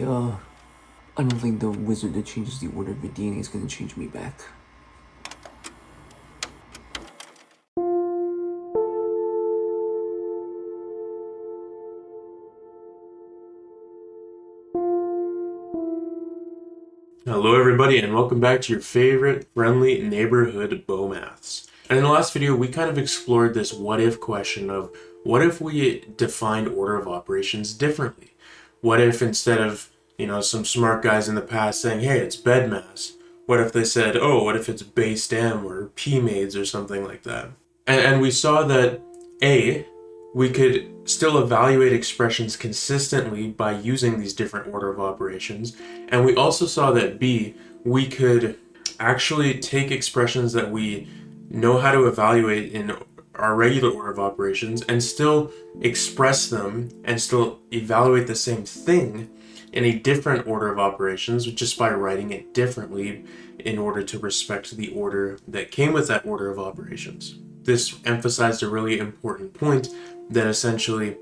I don't think the wizard that changes the order of the DNA is gonna change me back. Hello everybody and welcome back to your favorite friendly neighborhood Maths. And in the last video we kind of explored this what if question of what if we defined order of operations differently? What if instead of, some smart guys in the past saying, hey, it's BEDMAS, what if they said, oh, what if it's based M or P-MAIDs or something like that? And we saw that A, we could still evaluate expressions consistently by using these different order of operations. And we also saw that B, we could actually take expressions that we know how to evaluate in our regular order of operations and still express them and still evaluate the same thing in a different order of operations just by writing it differently in order to respect the order that came with that order of operations. This emphasized a really important point that essentially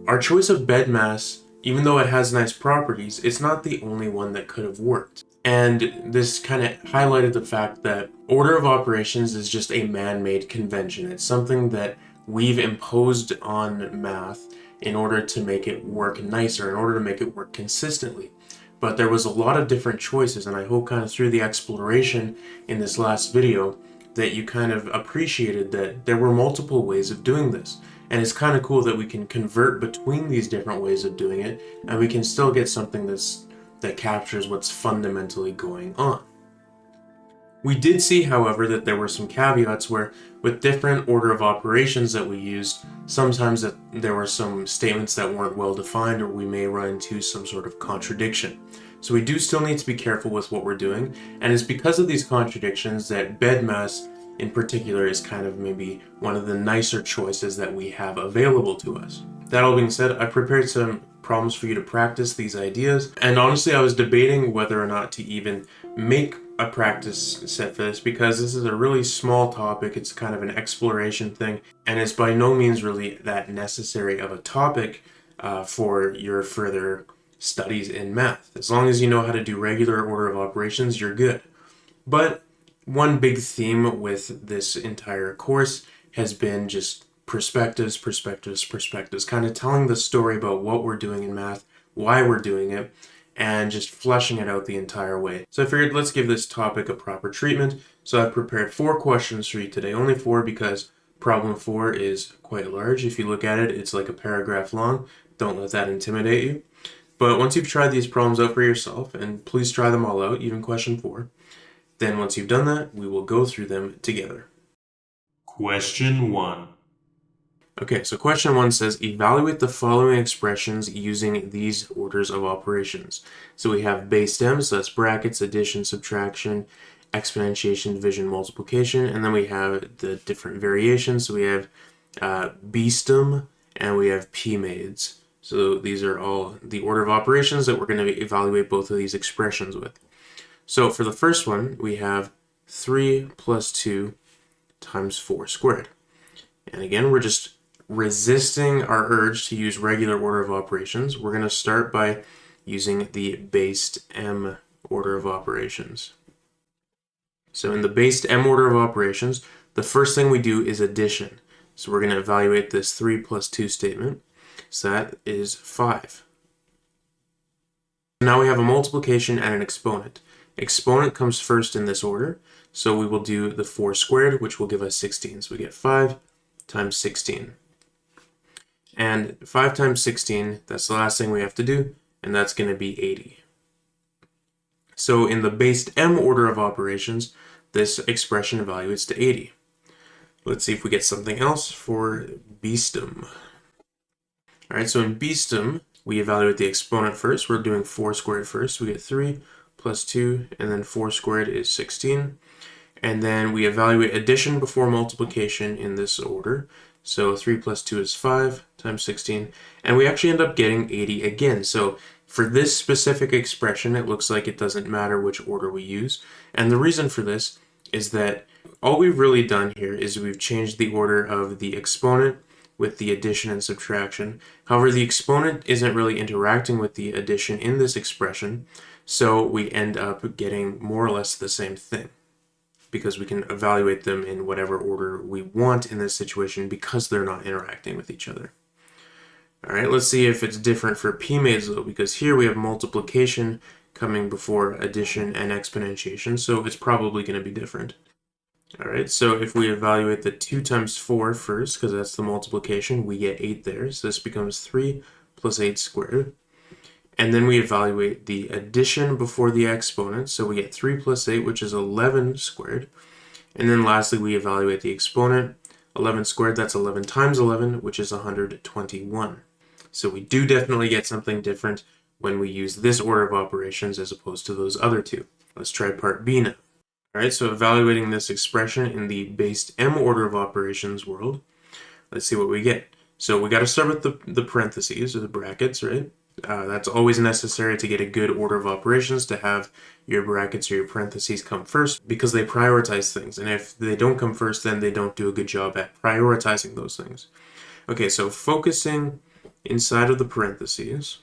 our choice of BEDMAS, even though it has nice properties, it's not the only one that could have worked. And this kind of highlighted the fact that order of operations is just a man-made convention. It's something that we've imposed on math in order to make it work nicer, in order to make it work consistently. But there was a lot of different choices, and I hope kind of through the exploration in this last video that you kind of appreciated that there were multiple ways of doing this. And it's kind of cool that we can convert between these different ways of doing it, and we can still get something that captures what's fundamentally going on. We did see, however, that there were some caveats where with different order of operations that we used, sometimes that there were some statements that weren't well defined, or we may run into some sort of contradiction. So we do still need to be careful with what we're doing, and it's because of these contradictions that BEDMAS in particular is kind of maybe one of the nicer choices that we have available to us. That all being said, I prepared some problems for you to practice these ideas, and honestly I was debating whether or not to even make a practice set for this because this is a really small topic. It's kind of an exploration thing, and it's by no means really that necessary of a topic for your further studies in math. As long as you know how to do regular order of operations, you're good. But one big theme with this entire course has been just perspectives, kind of telling the story about what we're doing in math, why we're doing it, and just fleshing it out the entire way. So I figured let's give this topic a proper treatment. So I've prepared 4 questions for you today, only 4 because problem 4 is quite large. If you look at it, it's like a paragraph long. Don't let that intimidate you. But once you've tried these problems out for yourself, and please try them all out, even question 4, then once you've done that, we will go through them together. Question 1. Okay, so question 1 says, evaluate the following expressions using these orders of operations. So we have based M, so that's brackets, addition, subtraction, exponentiation, division, multiplication, and then we have the different variations. So we have beastem and we have P-MAIDs. So these are all the order of operations that we're going to evaluate both of these expressions with. So for the first one, we have 3 plus 2 times 4 squared. And again, we're just resisting our urge to use regular order of operations. We're going to start by using the based M order of operations. So in the based M order of operations, the first thing we do is addition. So we're going to evaluate this 3 plus 2 statement. So that is 5. Now we have a multiplication and an exponent. Exponent comes first in this order, so we will do the 4 squared, which will give us 16. So we get 5 times 16. And 5 times 16, that's the last thing we have to do, and that's going to be 80. So in the based M order of operations, this expression evaluates to 80. Let's see if we get something else for beastem. All right, so in beastem, we evaluate the exponent first. We're doing 4 squared first. So we get 3 plus 2, and then 4 squared is 16. And then we evaluate addition before multiplication in this order. So 3 plus 2 is 5 times 16. And we actually end up getting 80 again. So for this specific expression, it looks like it doesn't matter which order we use. And the reason for this is that all we've really done here is we've changed the order of the exponent with the addition and subtraction. However, the exponent isn't really interacting with the addition in this expression, so we end up getting more or less the same thing, because we can evaluate them in whatever order we want in this situation because they're not interacting with each other. All right, let's see if it's different for p-maids though, because here we have multiplication coming before addition and exponentiation, so it's probably going to be different. All right, so if we evaluate the 2 times 4 first, because that's the multiplication, we get 8 there, so this becomes 3 plus 8 squared. And then we evaluate the addition before the exponent, so we get 3 plus 8, which is 11 squared. And then lastly, we evaluate the exponent. 11 squared, that's 11 times 11, which is 121. So we do definitely get something different when we use this order of operations as opposed to those other two. Let's try part B now. All right, so evaluating this expression in the based m order of operations world, let's see what we get. So we got to start with the parentheses or the brackets, right? That's always necessary to get a good order of operations, to have your brackets or your parentheses come first, because they prioritize things. And if they don't come first, then they don't do a good job at prioritizing those things. Okay, so focusing inside of the parentheses,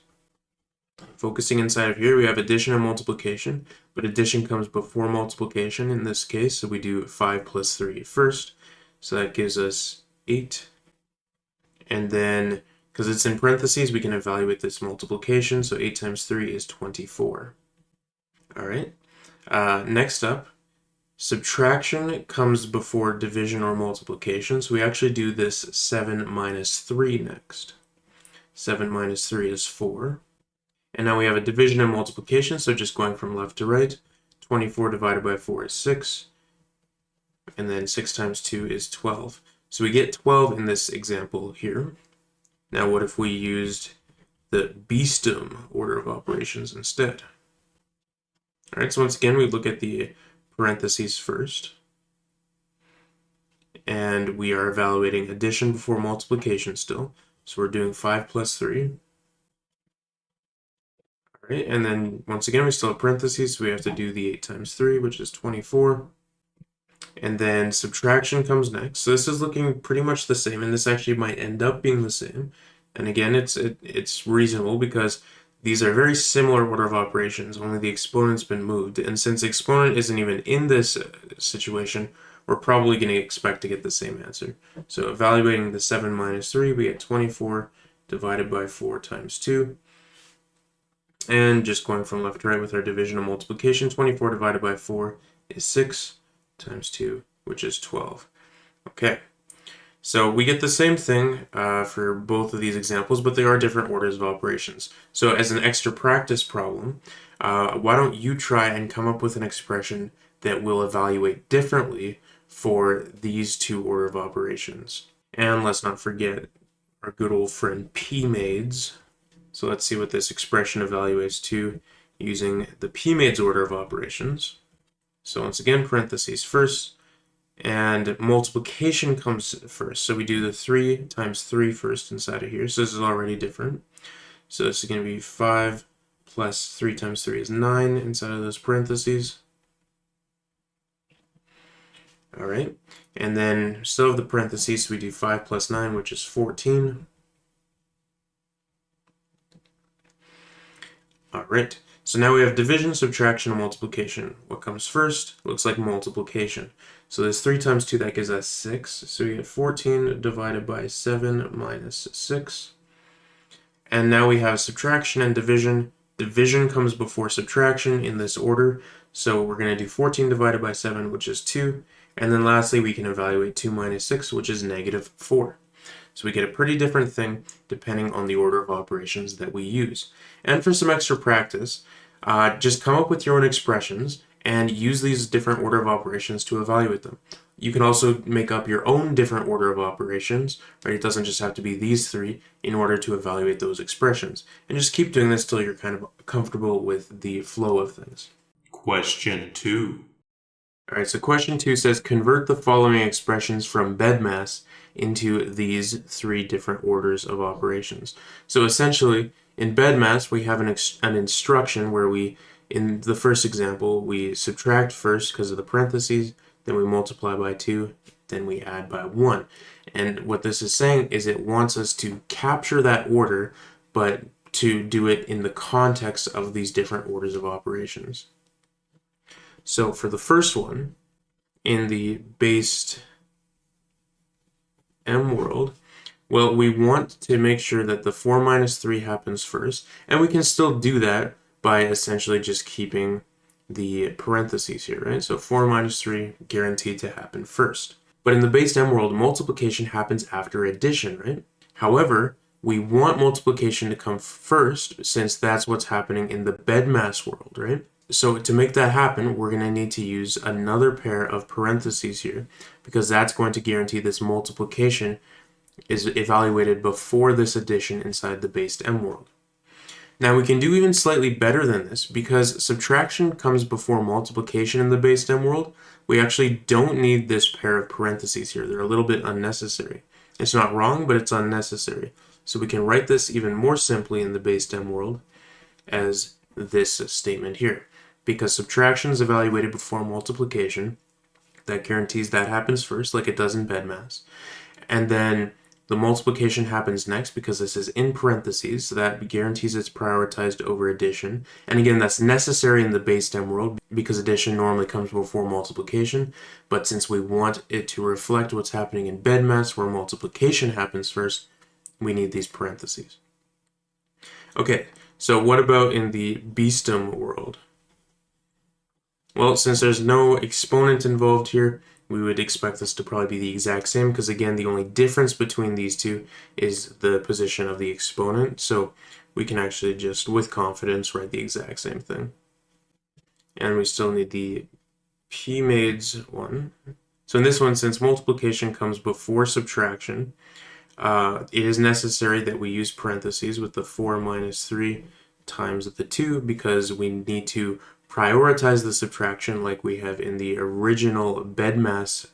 focusing inside of here, we have addition and multiplication, but addition comes before multiplication in this case, so we do 5 plus 3 first. So that gives us 8. And then, because it's in parentheses, we can evaluate this multiplication, so 8 times 3 is 24. All right, next up, subtraction comes before division or multiplication, so we actually do this 7 minus 3 next. 7 minus 3 is 4. And now we have a division and multiplication, so just going from left to right. 24 divided by 4 is 6. And then 6 times 2 is 12. So we get 12 in this example here. Now what if we used the BSTEM order of operations instead? All right, so once again, we look at the parentheses first. And we are evaluating addition before multiplication still. So we're doing 5 plus 3. All right, and then once again, we still have parentheses, so we have to do the 8 times 3, which is 24. And then subtraction comes next. So this is looking pretty much the same, and this actually might end up being the same. And again, it's reasonable because these are very similar order of operations, only the exponent's been moved. And since exponent isn't even in this situation, we're probably going to expect to get the same answer. So evaluating the 7 minus 3, we get 24 divided by 4 times 2. And just going from left to right with our division and multiplication, 24 divided by 4 is 6 times 2, which is 12. Okay, so we get the same thing for both of these examples, but they are different orders of operations. So as an extra practice problem, why don't you try and come up with an expression that will evaluate differently for these two order of operations. And let's not forget our good old friend p-maids. So let's see what this expression evaluates to using the p-maids order of operations. So once again, parentheses first, and multiplication comes first. So we do the 3 times 3 first inside of here. So this is already different. So this is going to be 5 plus 3 times 3 is 9 inside of those parentheses. All right, and then still have the parentheses, so we do 5 plus 9, which is 14. All right, so now we have division, subtraction, and multiplication. What comes first? Looks like multiplication. So there's 3 times 2, that gives us 6. So we get 14 divided by 7 minus 6. And now we have subtraction and division. Division comes before subtraction in this order. So we're going to do 14 divided by 7, which is 2. And then lastly, we can evaluate 2 minus 6, which is negative 4. So we get a pretty different thing depending on the order of operations that we use. And for some extra practice, just come up with your own expressions and use these different order of operations to evaluate them. You can also make up your own different order of operations, right? It doesn't just have to be these 3 in order to evaluate those expressions. And just keep doing this till you're kind of comfortable with the flow of things. Question 2. All right, so question 2 says, convert the following expressions from BEDMAS into these 3 different orders of operations. So essentially, in BEDMAS, we have an instruction where we, in the first example, we subtract first because of the parentheses, then we multiply by 2, then we add by 1. And what this is saying is it wants us to capture that order, but to do it in the context of these different orders of operations. So for the first one, in the based M world, well, we want to make sure that the 4 minus 3 happens first, and we can still do that by essentially just keeping the parentheses here, right? So 4 minus 3 guaranteed to happen first. But in the based M world, multiplication happens after addition, right? However, we want multiplication to come first since that's what's happening in the BEDMAS world, right? So to make that happen, we're going to need to use another pair of parentheses here because that's going to guarantee this multiplication is evaluated before this addition inside the based M world. Now we can do even slightly better than this because subtraction comes before multiplication in the based M world. We actually don't need this pair of parentheses here. They're a little bit unnecessary. It's not wrong, but it's unnecessary. So we can write this even more simply in the based M world as this statement here. Because subtraction is evaluated before multiplication, that guarantees that happens first, like it does in BEDMAS. And then the multiplication happens next because this is in parentheses, so that guarantees it's prioritized over addition. And again, that's necessary in the based M world because addition normally comes before multiplication. But since we want it to reflect what's happening in BEDMAS, where multiplication happens first, we need these parentheses. Okay, so what about in the BEASTM world? Well, since there's no exponent involved here, we would expect this to probably be the exact same because, again, the only difference between these two is the position of the exponent. So we can actually just, with confidence, write the exact same thing. And we still need the PMAIDS one. So in this one, since multiplication comes before subtraction, it is necessary that we use parentheses with the 4 minus 3 times the 2 because we need to prioritize the subtraction like we have in the original BEDMAS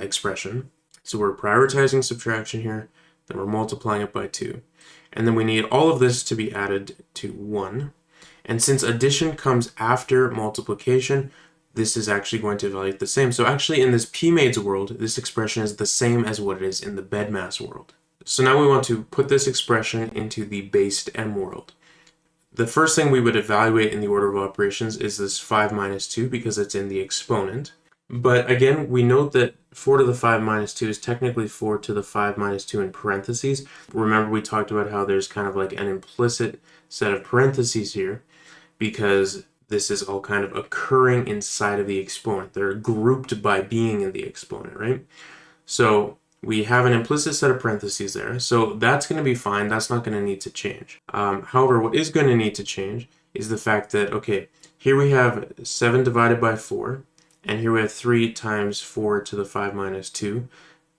expression. So we're prioritizing subtraction here, then we're multiplying it by 2. And then we need all of this to be added to 1. And since addition comes after multiplication, this is actually going to evaluate the same. So actually in this PMAIDS world, this expression is the same as what it is in the BEDMAS world. So now we want to put this expression into the based M world. The first thing we would evaluate in the order of operations is this 5 minus 2 because it's in the exponent. But again, we note that 4 to the 5 minus 2 is technically 4 to the 5 minus 2 in parentheses. Remember we talked about how there's kind of like an implicit set of parentheses here because this is all kind of occurring inside of the exponent. They're grouped by being in the exponent, right? So we have an implicit set of parentheses there, so that's going to be fine. That's not going to need to change. However, what is going to need to change is the fact that, okay, here we have 7 divided by 4, and here we have 3 times 4 to the 5 minus 2.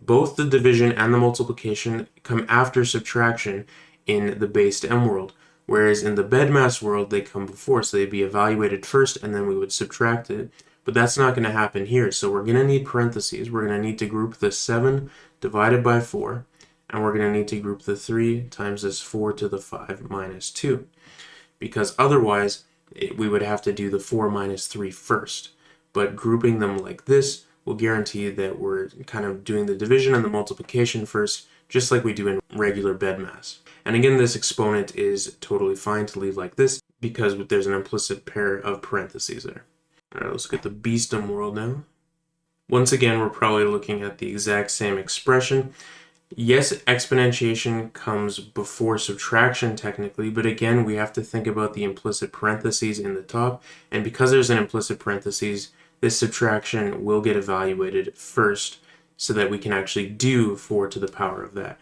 Both the division and the multiplication come after subtraction in the based M world, whereas in the BEDMAS world, they come before, so they'd be evaluated first, and then we would subtract it. But that's not going to happen here, so we're going to need parentheses. We're going to need to group the 7 divided by 4, and we're going to need to group the 3 times this 4 to the 5 minus 2, because otherwise we would have to do the 4 minus 3 first. But grouping them like this will guarantee that we're kind of doing the division and the multiplication first, just like we do in regular BEDMAS. And again, this exponent is totally fine to leave like this because there's an implicit pair of parentheses there. All right, let's look at the BEASTM world now. Once again, we're probably looking at the exact same expression. Yes, exponentiation comes before subtraction technically, but again, we have to think about the implicit parentheses in the top. And because there's an implicit parentheses, this subtraction will get evaluated first so that we can actually do 4 to the power of that.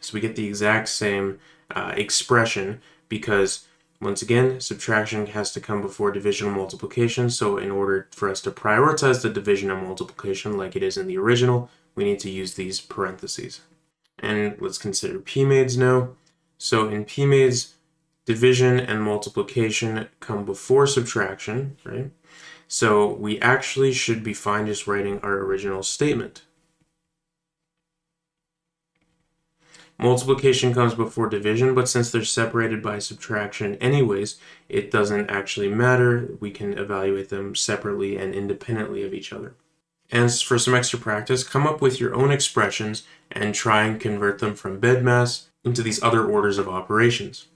So we get the exact same expression because once again, subtraction has to come before division and multiplication, so in order for us to prioritize the division and multiplication like it is in the original, we need to use these parentheses. And let's consider PMAIDS now. So in PMAIDS, division and multiplication come before subtraction, right? So we actually should be fine just writing our original statement. Multiplication comes before division, but since they're separated by subtraction anyways, it doesn't actually matter. We can evaluate them separately and independently of each other. And for some extra practice, come up with your own expressions and try and convert them from bedmass into these other orders of operations.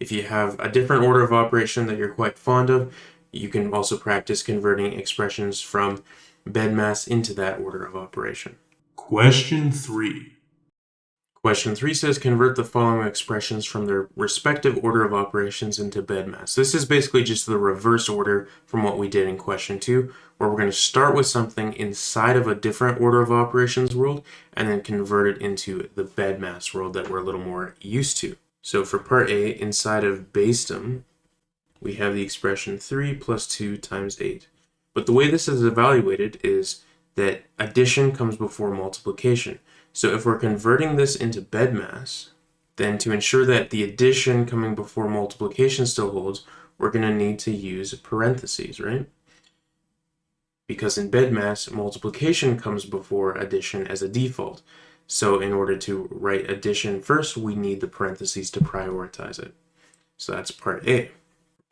If you have a different order of operation that you're quite fond of, you can also practice converting expressions from bedmass into that order of operation. Question 3. Question 3 says convert the following expressions from their respective order of operations into bedmass. This is basically just the reverse order from what we did in question 2, where we're going to start with something inside of a different order of operations world and then convert it into the bedmass world that we're a little more used to. So for part A, inside of basedom, we have the expression 3 plus 2 times 8. But the way this is evaluated is that addition comes before multiplication. So if we're converting this into bedmass, then to ensure that the addition coming before multiplication still holds, we're going to need to use parentheses, right? Because in bedmass, multiplication comes before addition as a default. So in order to write addition first, we need the parentheses to prioritize it. So that's part A.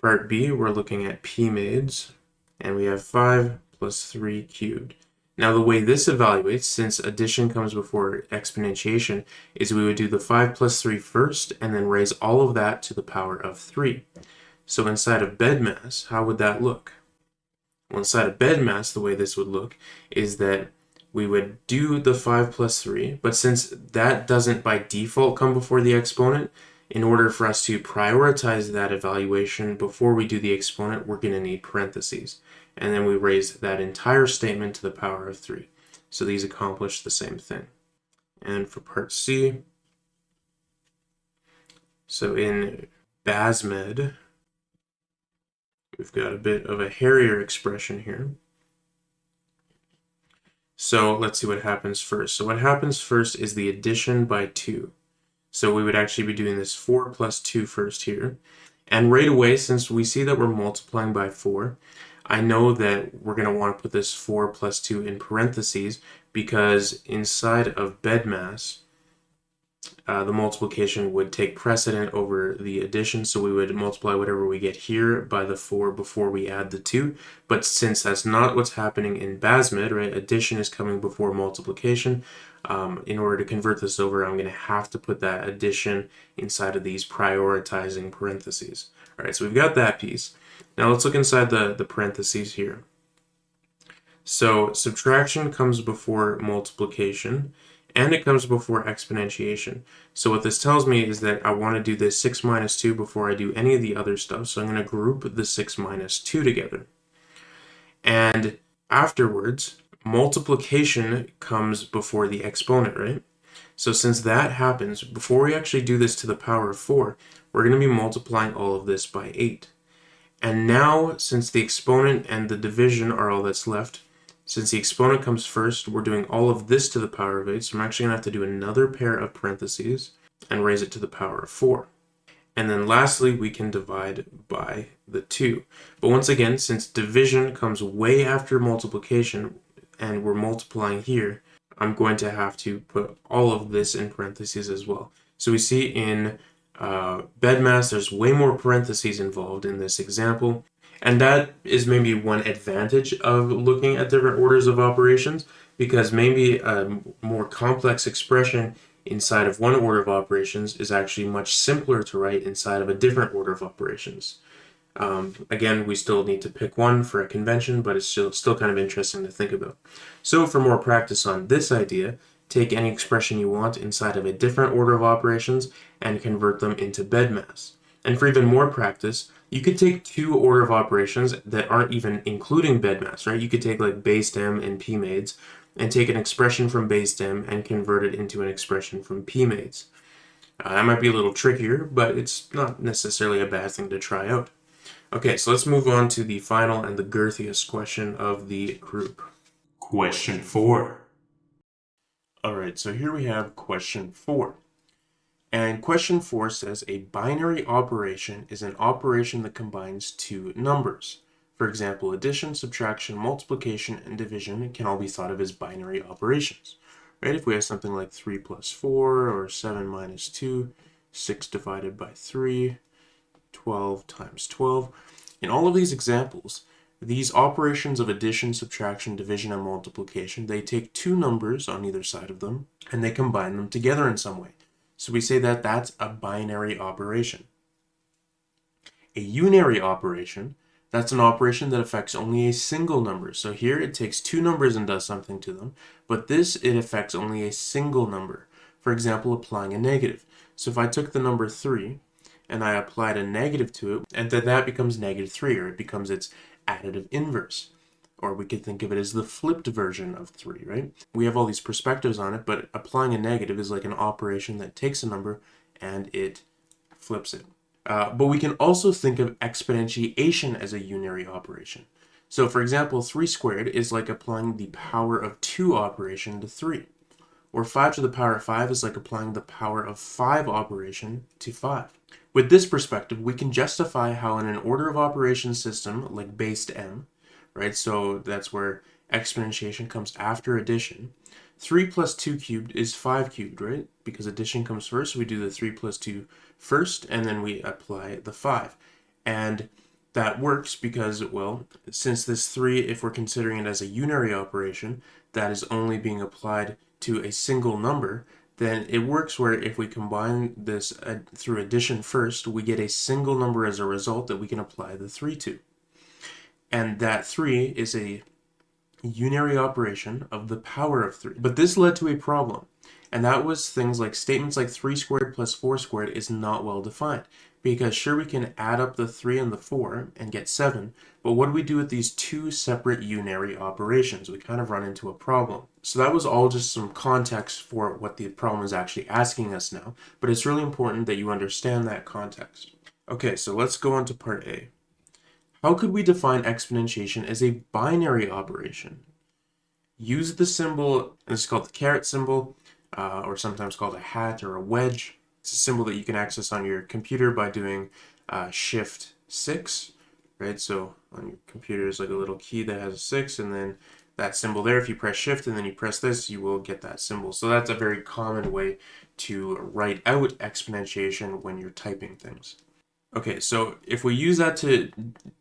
Part B, we're looking at p-maids, and we have 5 plus 3 cubed. Now the way this evaluates, since addition comes before exponentiation, is we would do the 5 plus 3 first, and then raise all of that to the power of 3. So inside of bedmass, how would that look? Well, inside of bedmass, the way this would look is that we would do the 5 plus 3, but since that doesn't by default come before the exponent, in order for us to prioritize that evaluation before we do the exponent, we're going to need parentheses. And then we raise that entire statement to the power of 3. So these accomplish the same thing. And for part C, so in BASMED, we've got a bit of a hairier expression here. So let's see what happens first. So what happens first is the addition by 2. So we would actually be doing this 4 plus 2 first here. And right away, since we see that we're multiplying by 4, I know that we're going to want to put this 4 plus 2 in parentheses because inside of bedmass, the multiplication would take precedent over the addition, so we would multiply whatever we get here by the 4 before we add the 2. But since that's not what's happening in BASMED, right, addition is coming before multiplication, in order to convert this over, I'm going to have to put that addition inside of these prioritizing parentheses. All right, so we've got that piece. Now let's look inside the parentheses here. So subtraction comes before multiplication, and it comes before exponentiation. So what this tells me is that I want to do this 6 minus 2 before I do any of the other stuff. So I'm going to group the 6 minus 2 together. And afterwards, multiplication comes before the exponent, right? So since that happens, before we actually do this to the power of 4, we're going to be multiplying all of this by 8. And now, since the exponent and the division are all that's left, since the exponent comes first, we're doing all of this to the power of 8, so I'm actually going to have to do another pair of parentheses and raise it to the power of 4. And then lastly, we can divide by the 2. But once again, since division comes way after multiplication, and we're multiplying here, I'm going to have to put all of this in parentheses as well. So we see in bedmass, there's way more parentheses involved in this example. And that is maybe one advantage of looking at different orders of operations, because maybe a more complex expression inside of one order of operations is actually much simpler to write inside of a different order of operations. Again, we still need to pick one for a convention, but it's still kind of interesting to think about. So for more practice on this idea, take any expression you want inside of a different order of operations and convert them into bedmass. And for even more practice, you could take two order of operations that aren't even including bedmass, right? You could take like basedem and p-maids and take an expression from basedem and convert it into an expression from p-maids. That might be a little trickier, but it's not necessarily a bad thing to try out. Okay, so let's move on to the final and the girthiest question of the group. Question 4. All right, so here we have question 4. And question 4 says a binary operation is an operation that combines two numbers. For example, addition, subtraction, multiplication, and division can all be thought of as binary operations. Right? If we have something like 3 plus 4, or 7 minus 2, 6 divided by 3, 12 times 12. In all of these examples, These operations of addition, subtraction, division, and multiplication, they take two numbers on either side of them and they combine them together in some way. So we say that that's a binary operation. A unary operation, that's an operation that affects only a single number. So here it takes two numbers and does something to them, but this, it affects only a single number. For example, applying a negative. So if I took the number 3 and I applied a negative to it, and then that becomes -3, or it becomes its additive inverse. Or we could think of it as the flipped version of 3, right? We have all these perspectives on it, but applying a negative is like an operation that takes a number and it flips it. But we can also think of exponentiation as a unary operation. So for example, 3 squared is like applying the power of 2 operation to 3. Or 5 to the power of 5 is like applying the power of 5 operation to 5. With this perspective, we can justify how in an order of operations system like based m, right? So that's where exponentiation comes after addition. 3 plus 2 cubed is 5 cubed, right? Because addition comes first, so we do the 3 plus 2 first, and then we apply the 5. And that works because, well, since this 3, if we're considering it as a unary operation, that is only being applied to a single number, then it works where if we combine this through addition first, we get a single number as a result that we can apply the 3 to. And that 3 is a unary operation of the power of 3. But this led to a problem, and that was things like statements like 3 squared plus 4 squared is not well defined. Because sure, we can add up the 3 and the 4 and get 7, but what do we do with these two separate unary operations? We kind of run into a problem. So that was all just some context for what the problem is actually asking us now, but it's really important that you understand that context. Okay, so let's go on to part A. How could we define exponentiation as a binary operation? Use the symbol, and it's called the caret symbol, or sometimes called a hat or a wedge. It's a symbol that you can access on your computer by doing Shift 6, right? So on your computer is like a little key that has a 6, and then that symbol there, if you press Shift and then you press this, you will get that symbol. So that's a very common way to write out exponentiation when you're typing things. Okay, so if we use that to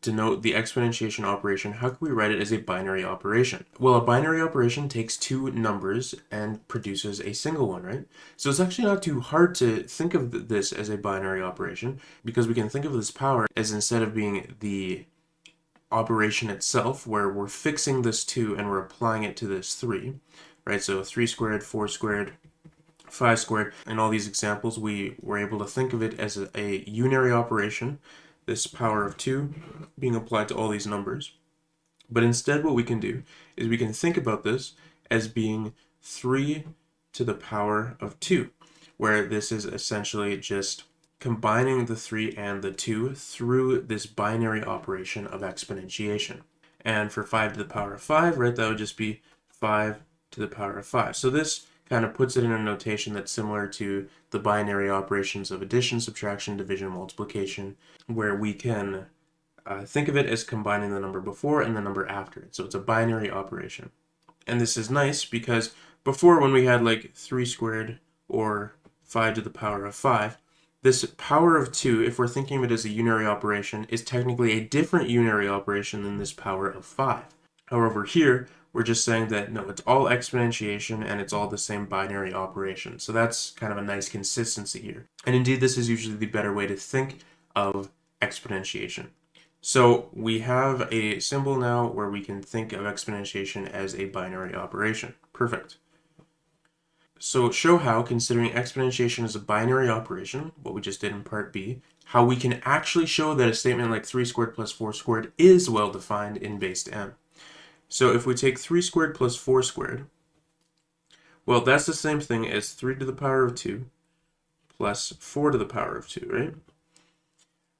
denote the exponentiation operation, how can we write it as a binary operation? Well, a binary operation takes two numbers and produces a single one, right? So it's actually not too hard to think of this as a binary operation, because we can think of this power as, instead of being the operation itself, where we're fixing this 2 and we're applying it to this 3, right? So 3 squared, 4 squared, 5 squared. In all these examples, we were able to think of it as a unary operation, this power of 2 being applied to all these numbers. But instead, what we can do is we can think about this as being 3 to the power of 2, where this is essentially just combining the 3 and the 2 through this binary operation of exponentiation. And for 5 to the power of 5, right, that would just be 5 to the power of 5. So this kind of puts it in a notation that's similar to the binary operations of addition, subtraction, division, multiplication, where we can think of it as combining the number before and the number after it. So it's a binary operation. And this is nice because before, when we had like 3 squared or 5 to the power of 5, this power of 2, if we're thinking of it as a unary operation, is technically a different unary operation than this power of 5. However, here, we're just saying that, no, it's all exponentiation and it's all the same binary operation. So that's kind of a nice consistency here. And indeed, this is usually the better way to think of exponentiation. So we have a symbol now where we can think of exponentiation as a binary operation. Perfect. So show how, considering exponentiation as a binary operation, what we just did in part B, how we can actually show that a statement like 3 squared plus 4 squared is well defined in based m. So if we take 3 squared plus 4 squared, well, that's the same thing as 3 to the power of 2 plus 4 to the power of 2, right?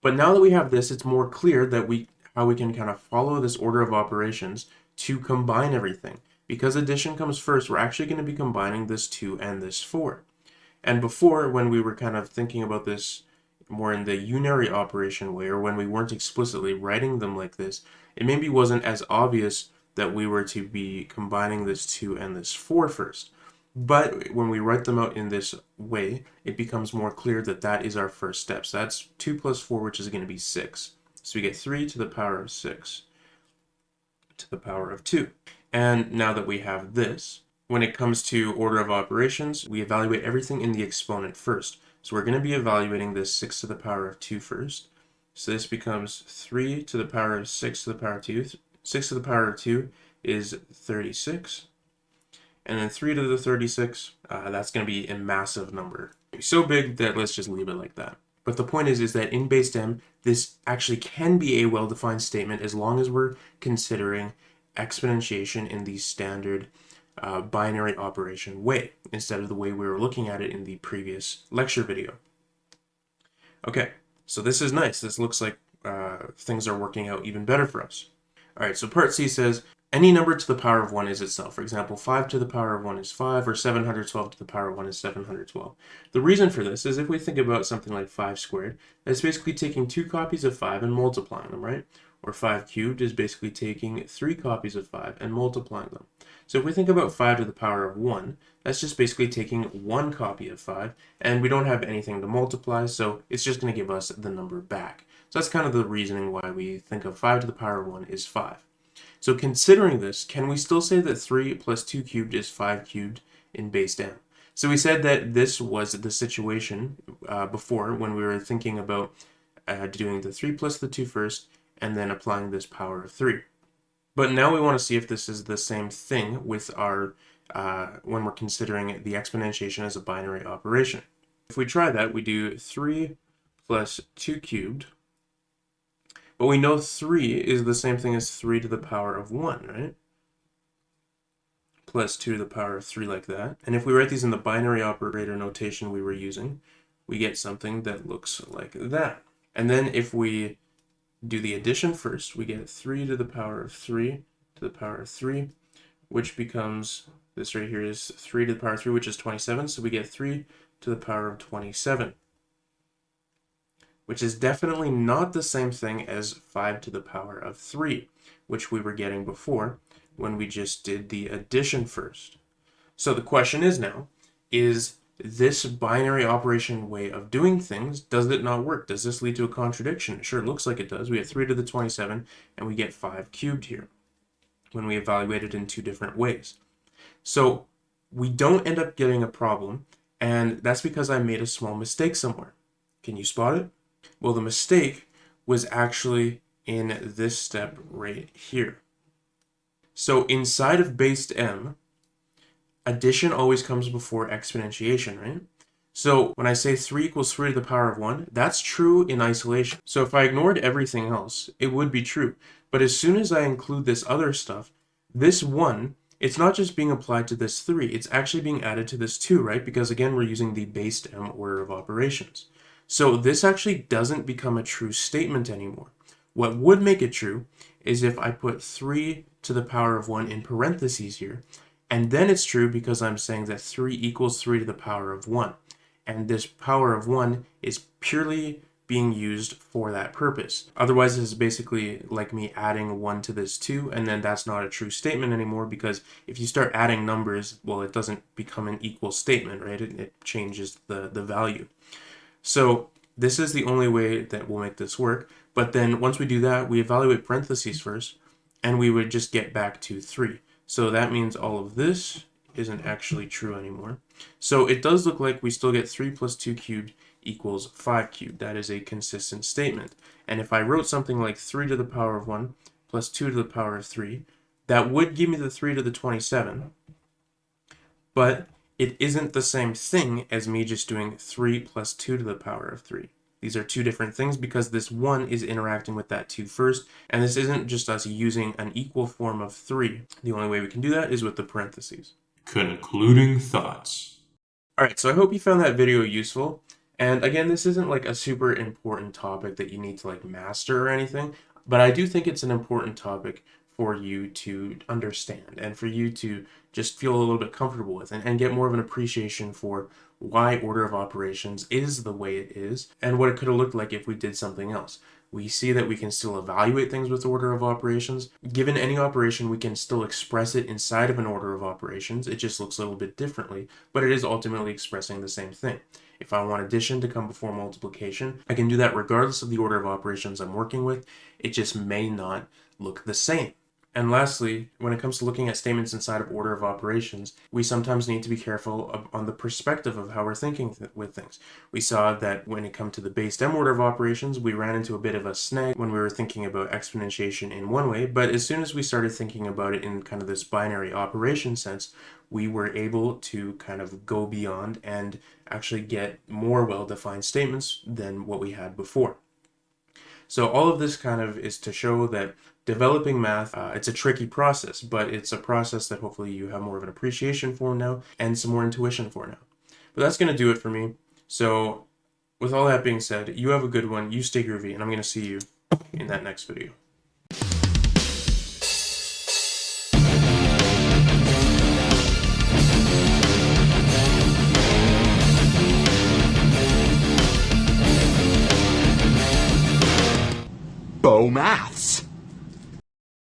But now that we have this, it's more clear that how we can kind of follow this order of operations to combine everything. Because addition comes first, we're actually going to be combining this 2 and this 4. And before, when we were kind of thinking about this more in the unary operation way, or when we weren't explicitly writing them like this, it maybe wasn't as obvious that we were to be combining this 2 and this 4 first. But when we write them out in this way, it becomes more clear that that is our first step. So that's 2 plus 4, which is going to be 6. So we get 3 to the power of 6. the power of 2. And now that we have this, when it comes to order of operations, we evaluate everything in the exponent first. So we're going to be evaluating this 6 to the power of 2 first. So this becomes 3 to the power of 6 to the power of 2. 6 to the power of 2 is 36. And then 3 to the 36, that's going to be a massive number. So big that let's just leave it like that. But the point is that in base 10, this actually can be a well-defined statement as long as we're considering exponentiation in the standard binary operation way, instead of the way we were looking at it in the previous lecture video. Okay, so this is nice. This looks like things are working out even better for us. All right, so part C says, any number to the power of 1 is itself. For example, 5 to the power of 1 is 5, or 712 to the power of 1 is 712. The reason for this is if we think about something like 5 squared, that's basically taking 2 copies of 5 and multiplying them, right? Or 5 cubed is basically taking 3 copies of 5 and multiplying them. So if we think about 5 to the power of 1, that's just basically taking 1 copy of 5, and we don't have anything to multiply, so it's just going to give us the number back. So that's kind of the reasoning why we think of 5 to the power of 1 is 5. So considering this, can we still say that 3 plus 2 cubed is 5 cubed in base 10? So we said that this was the situation before when we were thinking about doing the 3 plus the 2 first and then applying this power of 3. But now we want to see if this is the same thing with our when we're considering the exponentiation as a binary operation. If we try that, we do 3 plus 2 cubed. But we know 3 is the same thing as 3 to the power of 1, right? Plus 2 to the power of 3 like that. And if we write these in the binary operator notation we were using, we get something that looks like that. And then if we do the addition first, we get 3 to the power of 3 to the power of 3, which becomes, this right here is 3 to the power of 3, which is 27. So we get 3 to the power of 27. Which is definitely not the same thing as 5 to the power of 3, which we were getting before when we just did the addition first. So the question is now, is this binary operation way of doing things, does it not work? Does this lead to a contradiction? It sure looks like it does. We get 3 to the 27, and we get 5 cubed here when we evaluate it in 2 different ways. So we don't end up getting a problem, and that's because I made a small mistake somewhere. Can you spot it? Well, the mistake was actually in this step right here. So inside of base m, addition always comes before exponentiation, right? So when I say 3 equals 3 to the power of 1, that's true in isolation. So if I ignored everything else, it would be true. But as soon as I include this other stuff, this 1, it's not just being applied to this 3, it's actually being added to this 2, right? Because again, we're using the base m order of operations. So this actually doesn't become a true statement anymore. What would make it true is if I put 3 to the power of 1 in parentheses here, and then it's true because I'm saying that 3 equals 3 to the power of 1. And this power of 1 is purely being used for that purpose. Otherwise, this is basically like me adding 1 to this 2, and then that's not a true statement anymore, because if you start adding numbers, well, it doesn't become an equal statement, right? It changes the value. So this is the only way that we'll make this work. But then once we do that, we evaluate parentheses first, and we would just get back to 3. So that means all of this isn't actually true anymore. So it does look like we still get 3 plus 2 cubed equals 5 cubed. That is a consistent statement. And if I wrote something like 3 to the power of 1 plus 2 to the power of 3, that would give me the 3 to the 27. But it isn't the same thing as me just doing 3 plus 2 to the power of 3. These are two different things because this 1 is interacting with that 2 first, and this isn't just us using an equal form of 3. The only way we can do that is with the parentheses. Concluding thoughts. Alright, so I hope you found that video useful. And again, this isn't like a super important topic that you need to like master or anything, but I do think it's an important topic for you to understand and for you to just feel a little bit comfortable with and get more of an appreciation for why order of operations is the way it is and what it could have looked like if we did something else. We see that we can still evaluate things with order of operations. Given any operation, we can still express it inside of an order of operations. It just looks a little bit differently, but it is ultimately expressing the same thing. If I want addition to come before multiplication, I can do that regardless of the order of operations I'm working with. It just may not look the same. And lastly, when it comes to looking at statements inside of order of operations, we sometimes need to be careful on the perspective of how we're thinking with things. We saw that when it comes to the base stem order of operations, we ran into a bit of a snag when we were thinking about exponentiation in one way, but as soon as we started thinking about it in kind of this binary operation sense, we were able to kind of go beyond and actually get more well-defined statements than what we had before. So all of this kind of is to show that developing math, it's a tricky process, but it's a process that hopefully you have more of an appreciation for now and some more intuition for now. But that's going to do it for me. So with all that being said, you have a good one, you stay groovy, and I'm going to see you in that next video. F.O.A.